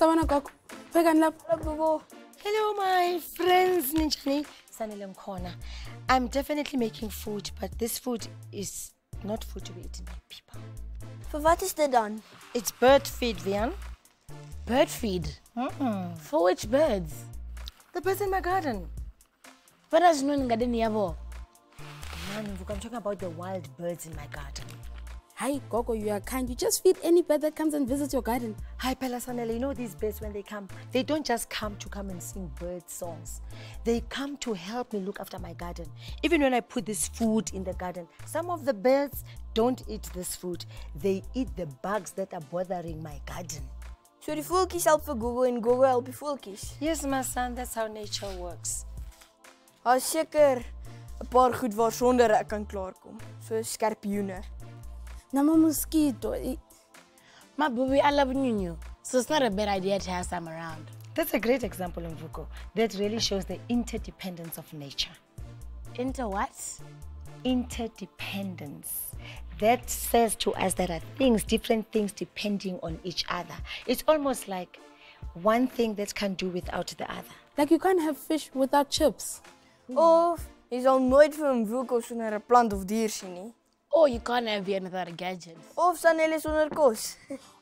Sawana Gok. Hello, my friends. Ninjani, Sanilem Corner. I'm definitely making food, but this food is not food to be eaten by people. For what is that done? It's bird feed, Vian. Bird feed? For which birds? The birds in my garden. What does no garden yabo? Man, I'm talking about the wild birds in my garden. Hi, Gogo, you are kind. You just feed any bird that comes and visits your garden. Hi, Pelasanele. You know these birds, when they come, they don't just come and sing bird songs. They come to help me look after my garden. Even when I put this food in the garden, some of the birds don't eat this food. They eat the bugs that are bothering my garden. So die voeltjies help vir Gogo en Gogo help die voeltjies. Yes, my son, that's how nature works. Daar's seker 'n paar goed waarsonder ek kan klaarkom. So skorpioene. Nama mosquito. My baby, I love you. So it's not a bad idea to have some around. That's a great example, Mvuko. That really shows the interdependence of nature. Into what? Interdependence. That says to us there are things, different things depending on each other. It's almost like one thing that can't do without the other. Like you can't have fish without chips. Of jy sal nooit vir 'n woekel sonder 'n plant of dier sien nie. Or you can't have yet without a gadget. Of Sanele sonder kos.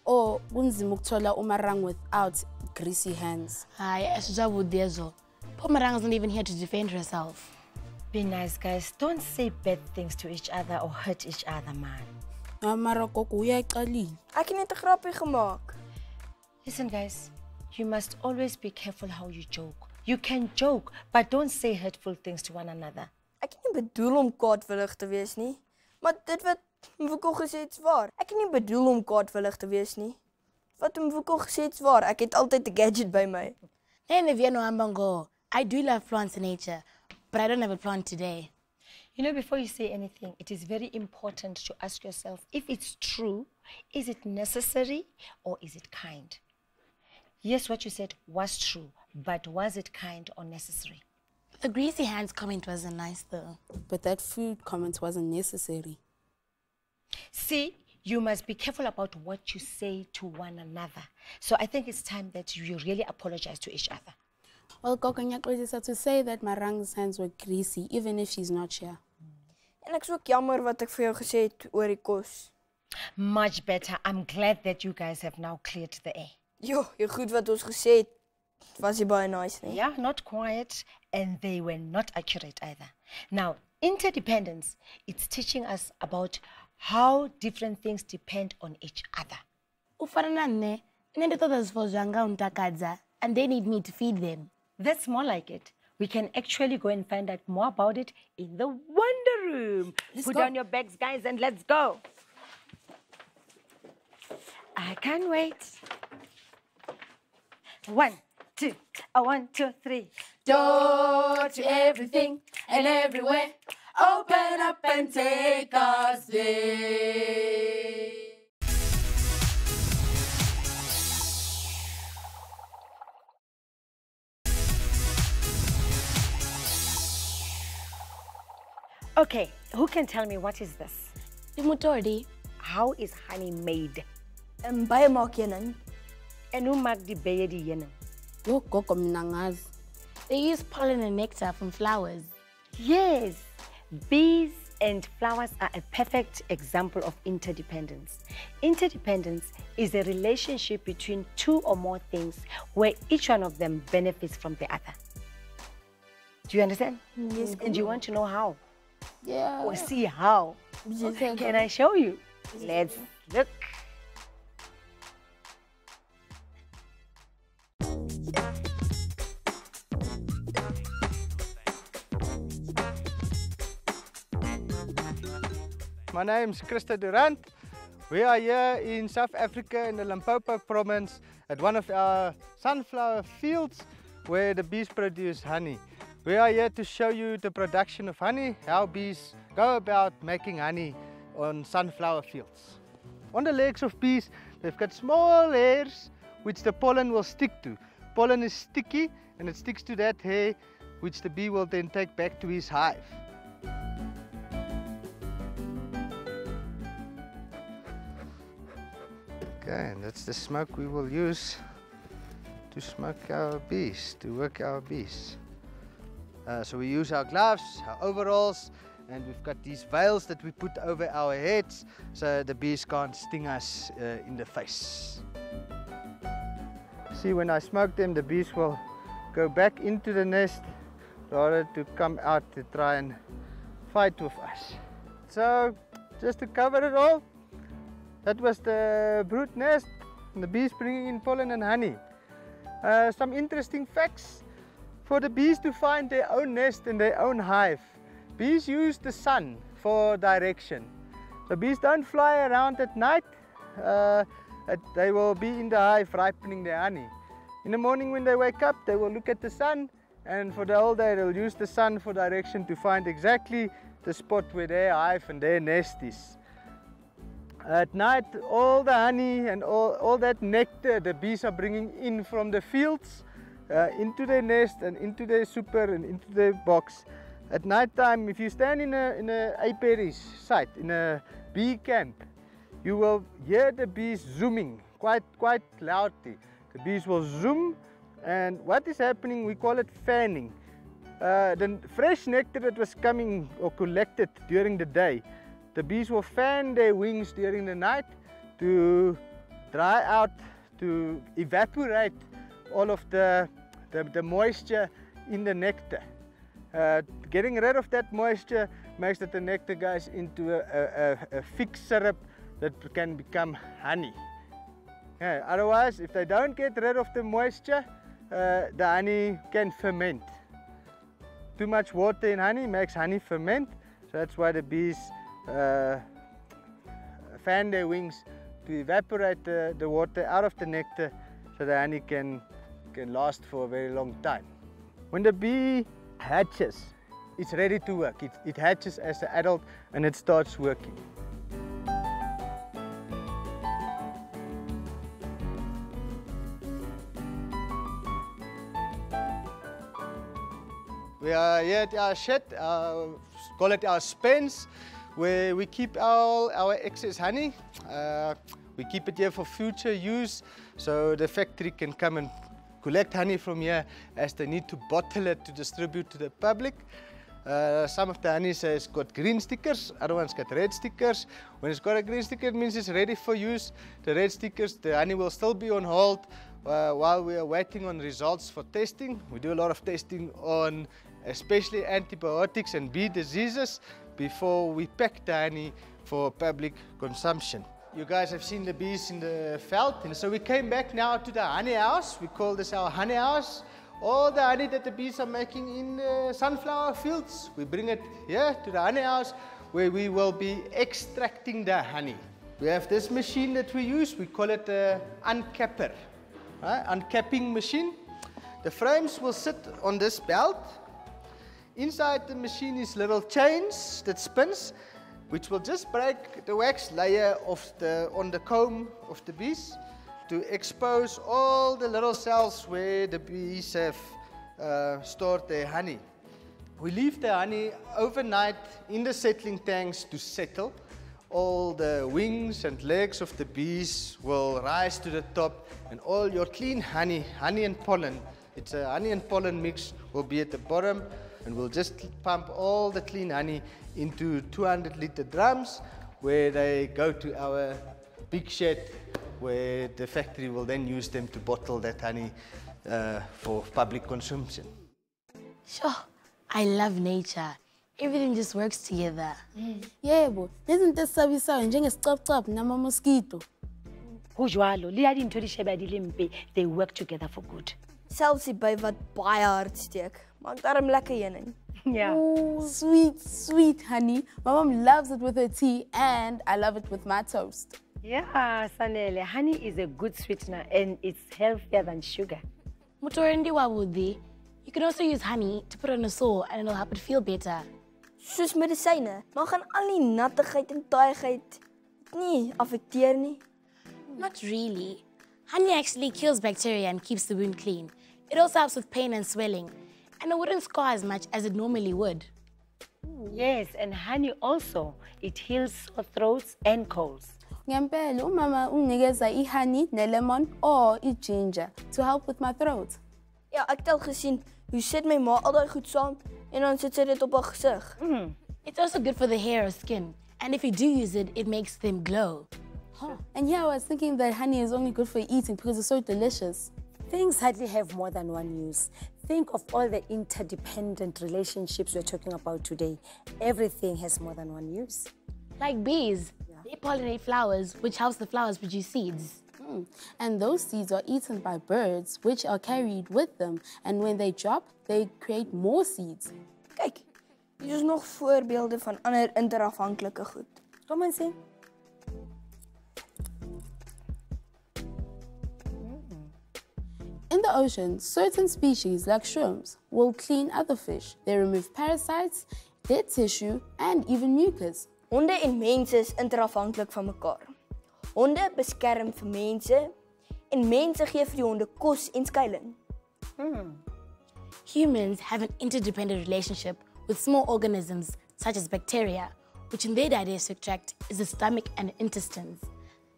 Or kunzima ukuthola umarang without greasy hands. Hi, Asjabu Dezo. Pomarang isn't even here to defend herself. Be nice, guys. Don't say bad things to each other or hurt each other, man. Mara Gogo, uyayiqalile. Ek het net 'n grappie gemaak. Listen, guys. You must always be careful how you joke. You can joke, but don't say hurtful things to one another. Ek het nie bedoel om kwaadwillig te wees nie. Maar dit wat Mvuko gesê het is waar. Ek het nie bedoel om kwaadwillig te wees nie. Wat Mvuko gesê het is waar. Ek het altyd 'n gadget by my. And if you know Ambango, I do love plants in nature, but I don't have a plant today. You know, before you say anything, it is very important to ask yourself if it's true, is it necessary, or is it kind? Yes, what you said was true, but was it kind or necessary? The greasy hands comment wasn't nice though. But that food comment wasn't necessary. See, you must be careful about what you say to one another. So I think it's time that you really apologize to each other. Well, Gogo ngiyaxolisa to say that Marang's hands were greasy, even if she's not here. En ek is ook jammer wat ek vir jou gesê het oor die kos. Much better. I'm glad that you guys have now cleared the air. Jo, die goed wat ons gesê het, was nie baie nice nie. Yeah, not quiet, and they were not accurate either. Now, interdependence, it's teaching us about how different things depend on each other. Ufaranane, nende todas fozanga untakadza, and they need me to feed them. That's more like it. We can actually go and find out more about it in the Wonder Room. Put down your bags, guys, and let's go. I can't wait. 1, 2, 1, 2, 3. Door to everything and everywhere. Open up and take us there. Okay, who can tell me what is this? Imutordi. How is honey made? Baie maak jy nou. En hoe maak die beye die heuning? Yo, Gogo mina ngazi. They use pollen and nectar from flowers. Yes, bees and flowers are a perfect example of interdependence. Interdependence is a relationship between two or more things where each one of them benefits from the other. Do you understand? Yes. And you want to know how? Yeah. Or see how? Yes. Okay, can I show you? Let's look. My name is Christa Durant. We are here in South Africa in the Limpopo province at one of our sunflower fields where the bees produce honey. We are here to show you the production of honey, how bees go about making honey on sunflower fields. On the legs of bees, they've got small hairs which the pollen will stick to. Pollen is sticky and it sticks to that hair which the bee will then take back to his hive. Okay, and that's the smoke we will use to smoke our bees, to work our bees. So we use our gloves, our overalls, and we've got these veils that we put over our heads so the bees can't sting us in the face. See, when I smoke them, the bees will go back into the nest rather to come out to try and fight with us. So, just to cover it all, that was the brood nest and the bees bringing in pollen and honey. Some interesting facts. For the bees to find their own nest and their own hive, bees use the sun for direction. So bees don't fly around at night. They will be in the hive ripening their honey. In the morning when they wake up, they will look at the sun, and for the whole day they'll use the sun for direction to find exactly the spot where their hive and their nest is. At night, all the honey and all that nectar the bees are bringing in from the fields into their nest and into their super and into their box. At night time, if you stand in a apiary site, in a bee camp, you will hear the bees zooming quite loudly. The bees will zoom, and what is happening, we call it fanning. The fresh nectar that was coming or collected during the day, the bees will fan their wings during the night to dry out, to evaporate all of the moisture in the nectar. Getting rid of that moisture makes that the nectar goes into a thick syrup that can become honey. Otherwise, if they don't get rid of the moisture, the honey can ferment. Too much water in honey makes honey ferment, so that's why the bees fan their wings to evaporate the water out of the nectar so the honey can last for a very long time. When the bee hatches, it's ready to work. It hatches as an adult and it starts working. We are here at our shed, call it our spens, where we keep all our excess honey. We keep it here for future use, so the factory can come and collect honey from here as they need to bottle it to distribute to the public. Some of the honey has got green stickers, other ones got red stickers. When it's got a green sticker, it means it's ready for use. The red stickers, the honey will still be on hold while we are waiting on results for testing. We do a lot of testing on especially antibiotics and bee diseases before we pack the honey for public consumption. You guys have seen the bees in the veld, and so we came back now to the honey house. We call this our honey house. All the honey that the bees are making in the sunflower fields, we bring it here to the honey house where we will be extracting the honey. We have this machine that we use, we call it the uncapper, uncapping machine. The frames will sit on this belt. Inside the machine is little chains that spins, which will just break the wax layer on the comb of the bees to expose all the little cells where the bees have stored their honey. We leave the honey overnight in the settling tanks to settle. All the wings and legs of the bees will rise to the top, and all your clean honey and pollen, it's a honey and pollen mix, will be at the bottom, and we'll just pump all the clean honey into 200-liter drums where they go to our big shed where the factory will then use them to bottle that honey for public consumption. Sure, I love nature. Everything just works together. Yebo, izinto esisabisayo njengesicapcap nama-mosquito. Hojwalo, lia dintho di sheba di le mpe, they work together for good. Selfs die by wat baie hard steek. Maak daarom lekker heuning. Yeah. Ooh, sweet, sweet honey. My mom loves it with her tea, and I love it with my toast. Yeah, Sanele, honey is a good sweetener and it's healthier than sugar. Mutorendi wabudi. You can also use honey to put on a sore and it'll help it feel better. Soos medisyne, maar gaan al die nattigheid en taaiigheid nie affekteer nie. Not really. Honey actually kills bacteria and keeps the wound clean. It also helps with pain and swelling, and it wouldn't scar as much as it normally would. Yes, and honey also, it heals sore throats and colds. Ngempela umama unginikeza honey, lemon or ginger to help with my throat. Ja, ek het al gesien hoe sit my ma al daai goed saam en dan sit sy dit op haar gesig. It's also good for the hair or skin. And if you do use it, it makes them glow. And yeah, I was thinking that honey is only good for eating because it's so delicious. Things hardly have more than one use. Think of all the interdependent relationships we're talking about today. Everything has more than one use. Like bees, they pollinate flowers, which helps the flowers produce seeds. And those seeds are eaten by birds, which are carried with them. And when they drop, they create more seeds. Kyk, hier is nog voorbeelde van ander interafhanklike goed. Come on, see. In the ocean, certain species like shrimps will clean other fish. They remove parasites, dead tissue, and even mucus. Honde en mense is interafhanklik van mekaar. Honde beskerm vir mense en mense gee vir die honde kos en skuiling. Humans have an interdependent relationship with small organisms such as bacteria, which in their digestive tract is the stomach and intestines.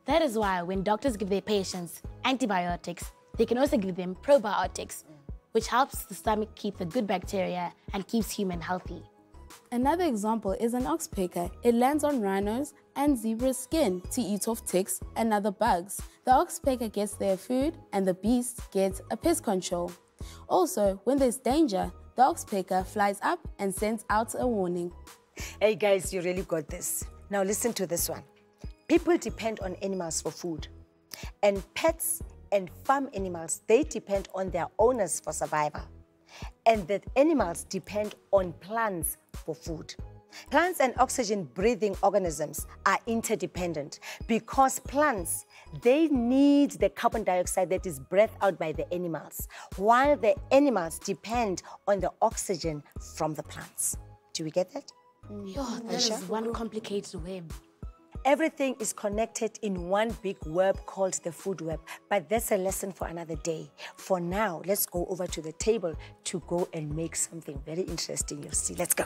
That is why when doctors give their patients antibiotics, they can also give them probiotics, which helps the stomach keep the good bacteria and keeps human healthy. Another example is an oxpecker. It lands on rhinos and zebra skin to eat off ticks and other bugs. The oxpecker gets their food and the beast gets a pest control. Also, when there's danger, the oxpecker flies up and sends out a warning. Hey guys, you really got this. Now listen to this one. People depend on animals for food. And pets and farm animals, they depend on their owners for survival. And that animals depend on plants for food. Plants and oxygen-breathing organisms are interdependent because plants, they need the carbon dioxide that is breathed out by the animals, while the animals depend on the oxygen from the plants. Do we get that? That is one complicated web. Everything is connected in one big web called the food web, but that's a lesson for another day. For now, let's go over to the table to go and make something very interesting. You'll see. Let's go.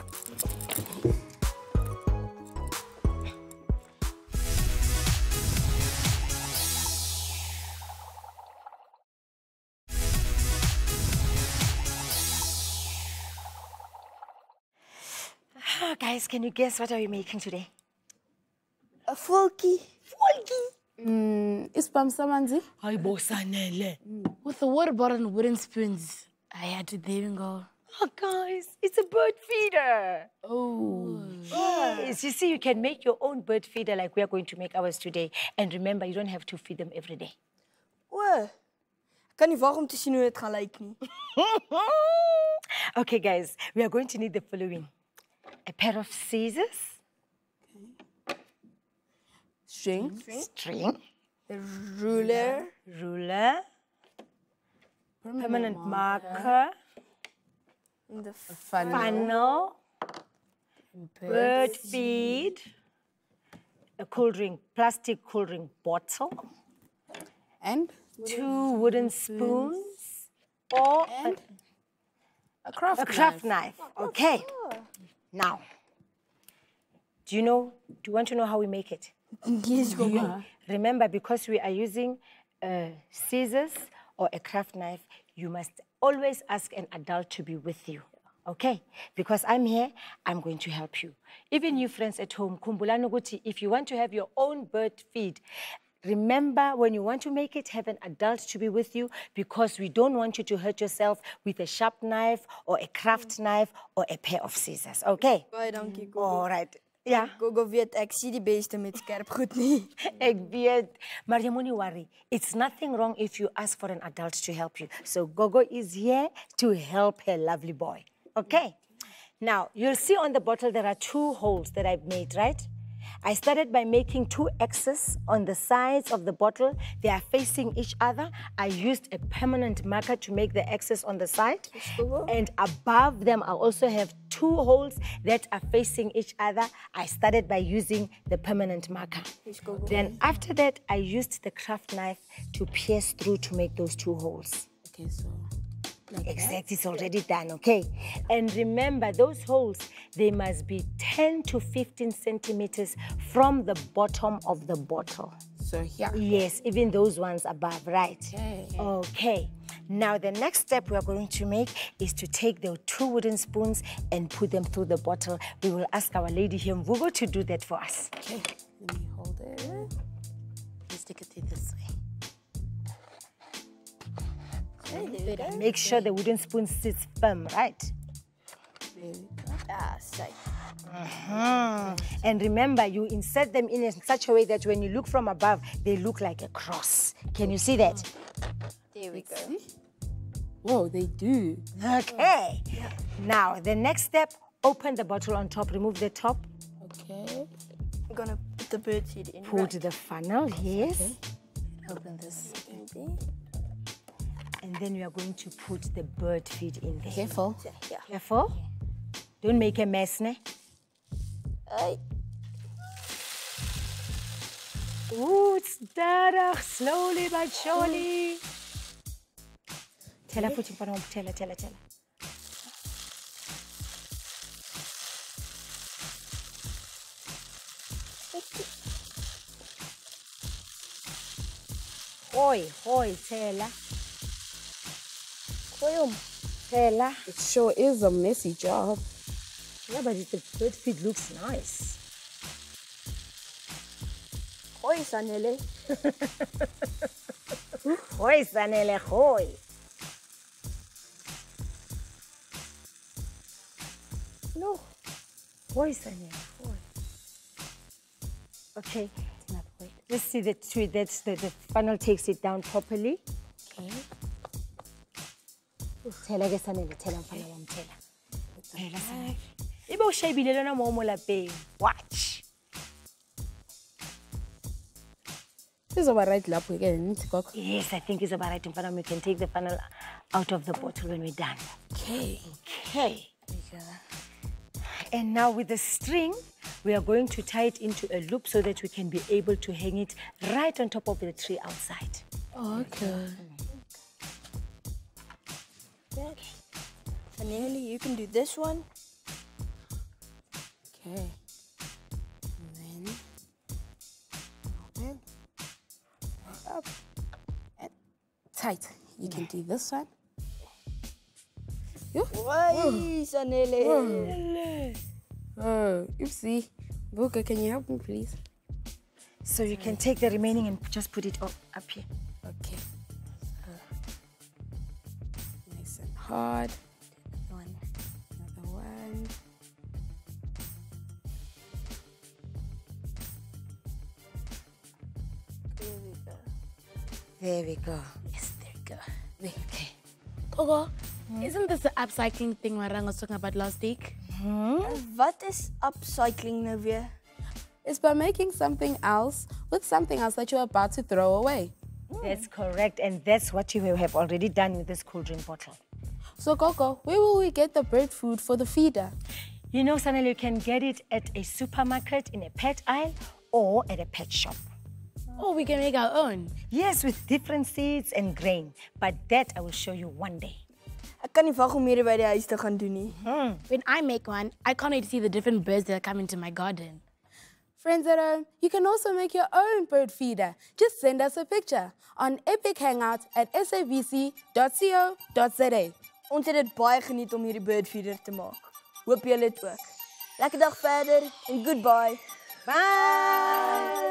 Guys, can you guess what are we making today? A voeltjie. Is Samanzi? With the water bottle and wooden spoons, I had to there and go. Oh, guys, it's a bird feeder. Oh. Yes, you see, you can make your own bird feeder like we are going to make ours today. And remember, you don't have to feed them every day. O, ek kan nie wag om te sien hoe dit gaan lyk nie. Okay, guys, we are going to need the following. A pair of scissors. String. A ruler. Permanent marker. En the Funnel. Bird feed. A cool drink, plastic cool drink bottle. And 2 wooden spoons. Or a craft knife. Okay. Now, do you want to know how we make it? Yes, Gogo. Remember, because we are using scissors or a craft knife, you must always ask an adult to be with you, okay? Because I'm here, I'm going to help you. Even you friends at home, kumbulani ukuthi, if you want to have your own bird feed, remember when you want to make it, have an adult to be with you because we don't want you to hurt yourself with a sharp knife or a craft knife or a pair of scissors, okay? Baie dankie, Gogo. All right. Ja. Gogo weet ek sien die beste met skerp goed nie. Ek weet, maar jy moenie worry. It's nothing wrong if you ask for an adult to help you. So Gogo is here to help her lovely boy. Okay? Now, you'll see on the bottle there are 2 holes that I've made, right? I started by making 2 X's on the sides of the bottle. They are facing each other. I used a permanent marker to make the X's on the side. And above them, I also have 2 holes that are facing each other. I started by using the permanent marker. Then after that, I used the craft knife to pierce through to make those 2 holes. Okay, so Exactly, it's already done, okay? And remember, those holes, they must be 10 to 15 centimeters from the bottom of the bottle. So here. Yes, even those ones above, right? Okay. Okay. Now, the next step we are going to make is to take the 2 wooden spoons and put them through the bottle. We will ask our lady here, Mvugo, to do that for us. Okay, let me hold it. Let's stick it through this way. Make sure the wooden spoon sits firm, right? There we go. Ah, safe. And remember, you insert them in such a way that when you look from above, they look like a cross. Can you see that? There we go. Whoa, they do. Okay. Now, the next step, open the bottle on top, remove the top, Okay. I'm gonna put the bird seed in. put the funnel, yes. Open this. And then we are going to put the bird feed in there. Careful. Yeah. Careful. Don't make a mess, ne? Hey. Ooh, it's dark, slowly but surely. Tell her, put in front of tell her. Hoi, tell her. Tell her. It sure is a messy job. Yeah, but the bird feed looks nice. Hoi, Sanele. Hoi, Sanele, hoi. No. Hoi, Sanele, hoi. Okay, let's see that the funnel takes it down properly. Okay. Tell her, Sanele, tell her, tell her. Ibo shebile lona mo mo lapeng. Watch. This is our right lap again. Yes, I think it's about right in front of me. We can take the funnel out of the bottle when we're done. Okay. Okay. And now with the string, we are going to tie it into a loop so that we can be able to hang it right on top of the tree outside. Oh, okay. Sanele, you can do this one. Okay. And then open, right up, and tight. You can do this one. Why, Sanele? Oh, oopsie. Buka, can you help me, please? So you can take the remaining and just put it up here. Okay. Nice and hard. Another one. There we go. Yes, there we go. Okay. Gogo, isn't this the upcycling thing Marang was talking about last week? What is upcycling nou weer? It's by making something else with something else that you're about to throw away. That's correct, and that's what you have already done with this cool drink bottle. So, Coco, where will we get the bird food for the feeder? You know, Sanele, you can get it at a supermarket, in a pet aisle, or at a pet shop. Oh, we can make our own. Yes, with different seeds and grain, but that I will show you one day. Ek kan nie wag om hierdie by die huis te gaan doen nie. When I make one, I can't wait to see the different birds that come into my garden. Friends at home, you can also make your own bird feeder. Just send us a picture on Epic Hangout at sabc.co.za. Ons het dit baie geniet om hierdie bird feeder te maak. Hoop julle het ook. Lekker dag verder en goodbye. Bye!